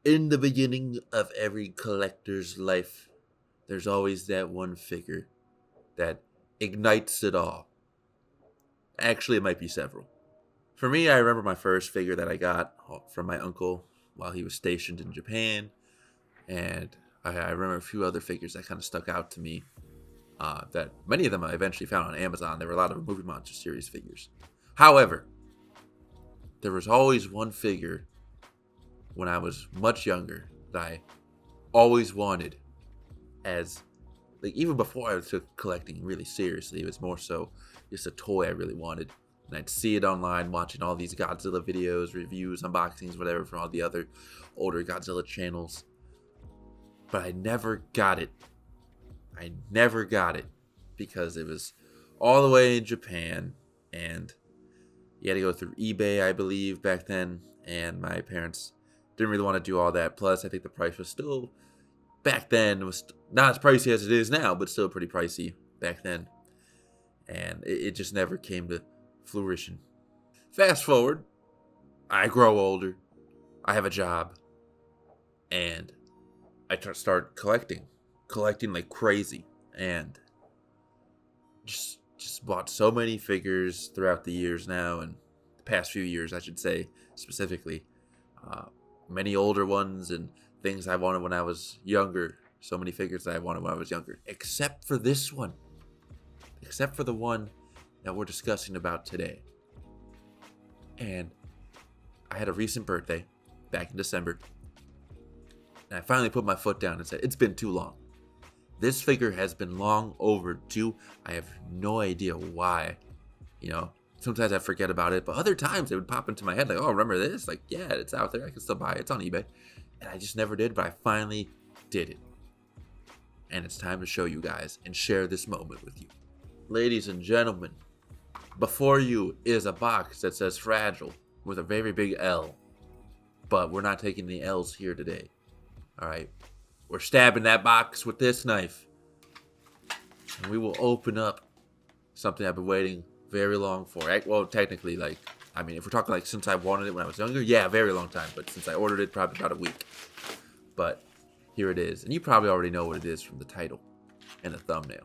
In the beginning of every collector's life, there's always that one figure that ignites it all. Actually, it might be several. For me, I remember my first figure that I got from my uncle while he was stationed in Japan, and I remember a few other figures that kind of stuck out to me. That many of them I eventually found on Amazon. There were a lot of Movie Monster series figures. However, there was always one figure when I was much younger that I always wanted, as like even before I took collecting really seriously. It was more so just a toy I really wanted. And I'd see it online, watching all these Godzilla videos, reviews, unboxings, whatever, from all the other older Godzilla channels. But I never got it. I never got it because it was all the way in Japan, and you had to go through eBay, I believe, back then. And my parents didn't really want to do all that. Plus, I think the price was still, back then, was not as pricey as it is now, but still pretty pricey back then. And it just never came to fruition. Fast forward, I grow older, I have a job, and I start collecting like crazy, and just bought so many figures throughout the years now, and the past few years, I should say specifically. Many older ones and things I wanted when I was younger. So many figures that I wanted when I was younger, except for this one, except for the one that we're discussing about today. And I had a recent birthday back in December, and I finally put my foot down and said, it's been too long. This figure has been long overdue. I have no idea why. Sometimes I forget about it, but other times it would pop into my head like, oh, remember this? Like, yeah, it's out there. I can still buy it. It's on eBay. And I just never did, but I finally did it. And it's time to show you guys and share this moment with you. Ladies and gentlemen, before you is a box that says fragile with a very big L. But we're not taking the L's here today. All right. We're stabbing that box with this knife. And we will open up something I've been waiting very long for. Well, technically, if we're talking since I wanted it when I was younger, yeah, very long time. But since I ordered it, probably about a week. But here it is. And you probably already know what it is from the title and the thumbnail.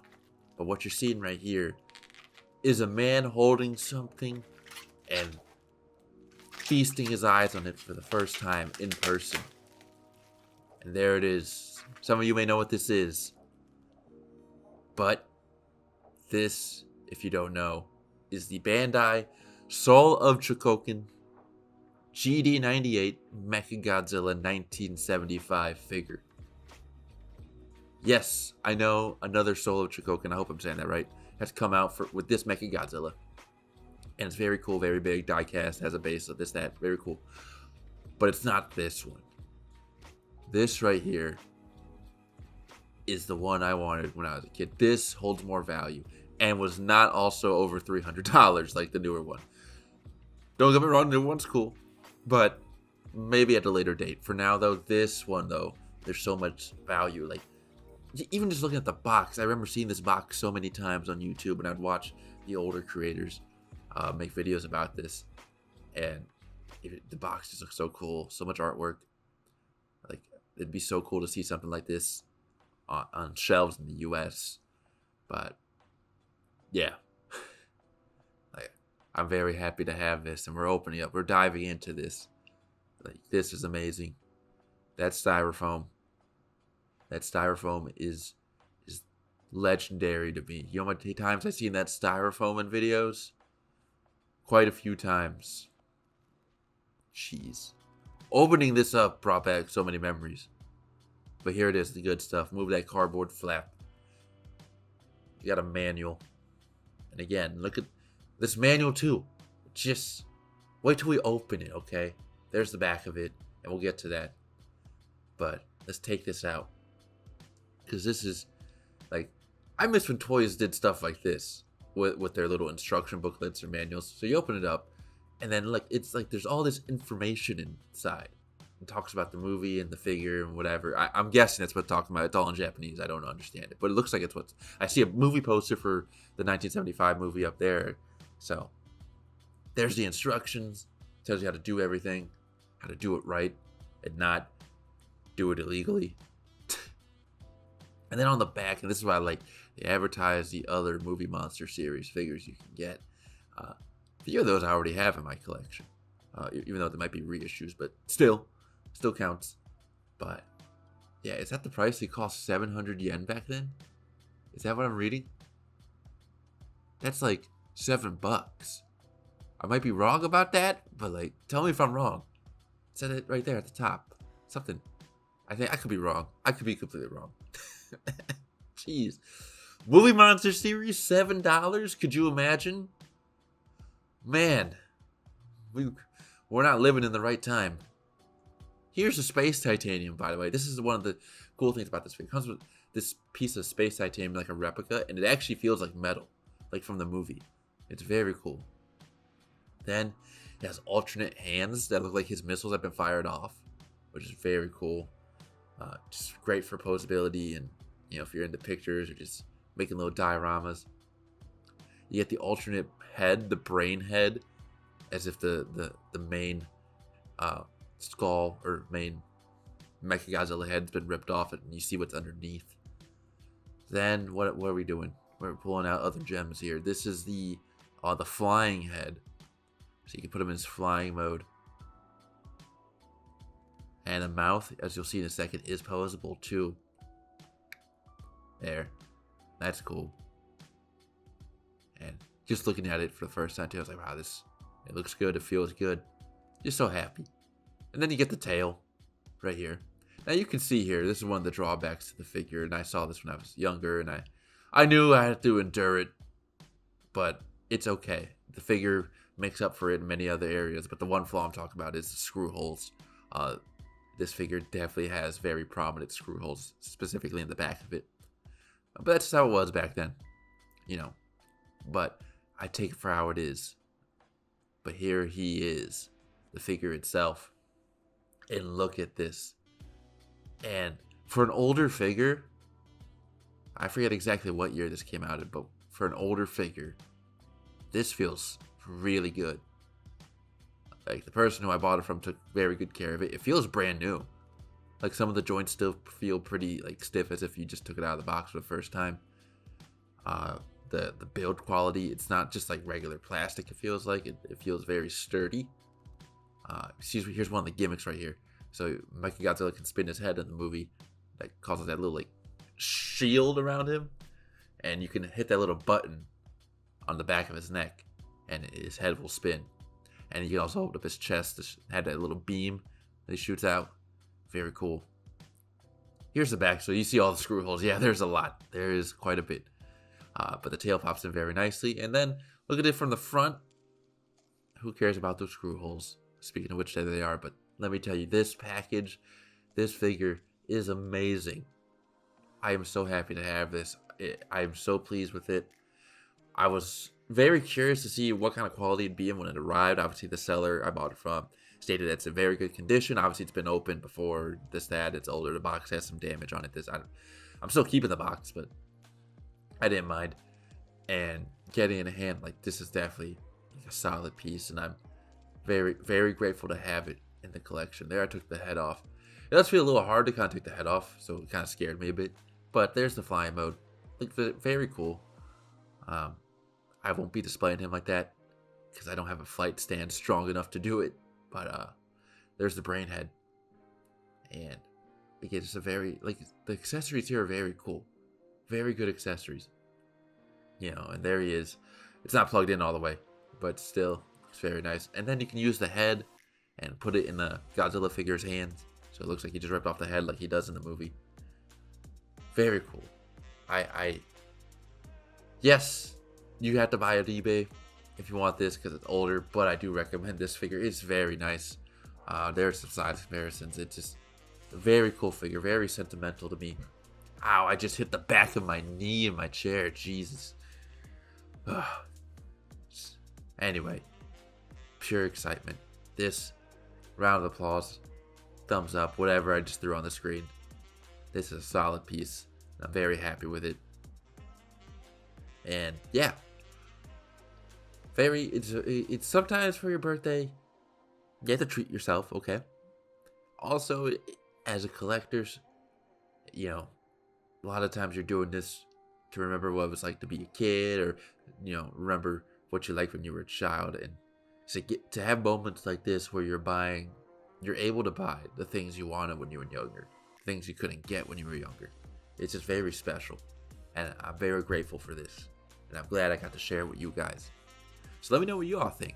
But what you're seeing right here is a man holding something and feasting his eyes on it for the first time in person. And there it is. Some of you may know what this is. But this, if you don't know, is the Bandai Soul of Chogokin GD98 Mechagodzilla 1975 figure. Yes, I know another Soul of Chogokin, I hope I'm saying that right, has come out with this Mechagodzilla. And it's very cool, very big, die-cast, has a base of this, that, very cool. But it's not this one. This right here is the one I wanted when I was a kid. This holds more value and was not also over $300 like the newer one. Don't get me wrong, the new one's cool, but maybe at a later date. For now, though, this one, though, there's so much value. Like, even just looking at the box, I remember seeing this box so many times on YouTube, and I'd watch the older creators make videos about this, and the box just looks so cool, so much artwork. Like, it'd be so cool to see something like this on shelves in the US. But yeah, I'm very happy to have this, and we're opening up. We're diving into this. Like, this is amazing. That styrofoam is legendary to me. You know how many times I've seen that styrofoam in videos? Quite a few times. Jeez. Opening this up brought back so many memories. But here it is, the good stuff. Move that cardboard flap. You got a manual. And again, look at this manual too. Just wait till we open it, okay? There's the back of it, and we'll get to that. But let's take this out. Because this is, I miss when toys did stuff like this with their little instruction booklets or manuals. So you open it up, and then it's like there's all this information inside. It talks about the movie and the figure and whatever. I'm guessing that's what it's talking about. It's all in Japanese. I don't understand it, but it looks like it's what's. I see a movie poster for the 1975 movie up there. So there's the instructions. Tells you how to do everything, how to do it right, and not do it illegally. And then on the back, and this is why I like, they advertise the other Movie Monster series figures you can get. A few of those I already have in my collection, even though they might be reissues, but still counts. But yeah, is that the price? They cost 700 yen back then? Is that what I'm reading? That's like $7. I might be wrong about that, but like, tell me if I'm wrong. It said it right there at the top. Something. I think I could be wrong. I could be completely wrong. Jeez. Movie Monster series, $7? Could you imagine? Man, we're not living in the right time. Here's the space titanium, by the way. This is one of the cool things about this figure. It comes with this piece of space titanium, like a replica, and it actually feels like metal, like from the movie. It's very cool. Then it has alternate hands that look like his missiles have been fired off, which is very cool. Just great for posability, and if you're into pictures or just making little dioramas. You get the alternate head, the brain head, as if the main skull or main Mechagodzilla head's been ripped off, and you see what's underneath. Then what are we doing? We're pulling out other gems here. This is the flying head, so you can put him in his flying mode. And the mouth, as you'll see in a second, is posable too. There, that's cool. And just looking at it for the first time too, I was like, wow, it looks good. It feels good. Just so happy. And then you get the tail right here. Now you can see here, this is one of the drawbacks to the figure, and I saw this when I was younger, and I knew I had to endure it, but it's okay. The figure makes up for it in many other areas, but the one flaw I'm talking about is the screw holes. This figure definitely has very prominent screw holes, specifically in the back of it. But that's just how it was back then, But I take it for how it is. But here he is, the figure itself. And look at this. And for an older figure, I forget exactly what year this came out in, but for an older figure, this feels really good. Like, the person who I bought it from took very good care of it. It feels brand new. Like, some of the joints still feel pretty stiff, as if you just took it out of the box for the first time. The build quality, it's not just like regular plastic. It feels like it feels very sturdy. Here's one of the gimmicks right here. So Mechagodzilla can spin his head in the movie. That causes that little shield around him, and you can hit that little button on the back of his neck, and his head will spin. And you can also hold up his chest to have that little beam that he shoots out. Very cool. Here's the back. So you see all the screw holes. Yeah, there's a lot. There is quite a bit. But the tail pops in very nicely. And then look at it from the front. Who cares about those screw holes? Speaking of which, there they are. But let me tell you, this package, this figure is amazing. I am so happy to have this. I am so pleased with it. I was very curious to see what kind of quality it'd be in when it arrived. Obviously, the seller I bought it from stated it's in very good condition. Obviously, it's been opened before, that. It's older. The box has some damage on it. I'm still keeping the box, but I didn't mind. And getting in a hand, this is definitely a solid piece, and I'm very, very grateful to have it in the collection. There, I took the head off. It does feel a little hard to kind of take the head off, so it kind of scared me a bit. But there's the flying mode. Very cool. I won't be displaying him like that because I don't have a flight stand strong enough to do it. But there's the brain head. And again, just the accessories here are very cool. Very good accessories. And there he is. It's not plugged in all the way, but still, it's very nice. And then you can use the head and put it in the Godzilla figure's hands. So it looks like he just ripped off the head like he does in the movie. Very cool. Yes, you have to buy it on eBay if you want this because it's older, but I do recommend this figure. It's very nice. There's some size comparisons. It's just a very cool figure, very sentimental to me. Ow, I just hit the back of my knee in my chair. Jesus. Anyway, pure excitement. This round of applause, thumbs up, whatever I just threw on the screen. This is a solid piece. I'm very happy with it. And yeah, it's sometimes for your birthday, you have to treat yourself, okay? Also, as a collector, you know, a lot of times you're doing this to remember what it was like to be a kid, or remember what you liked when you were a child. And to have moments like this where you're able to buy the things you wanted when you were younger, things you couldn't get when you were younger. It's just very special, and I'm very grateful for this, and I'm glad I got to share it with you guys. So let me know what you all think.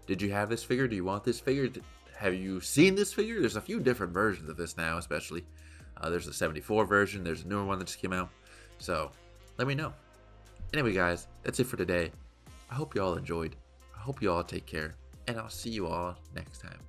Did you have this figure? Do you want this figure? Have you seen this figure? There's a few different versions of this now, especially. There's the 74 version. There's a newer one that just came out. So let me know. Anyway, guys, that's it for today. I hope you all enjoyed. I hope you all take care, and I'll see you all next time.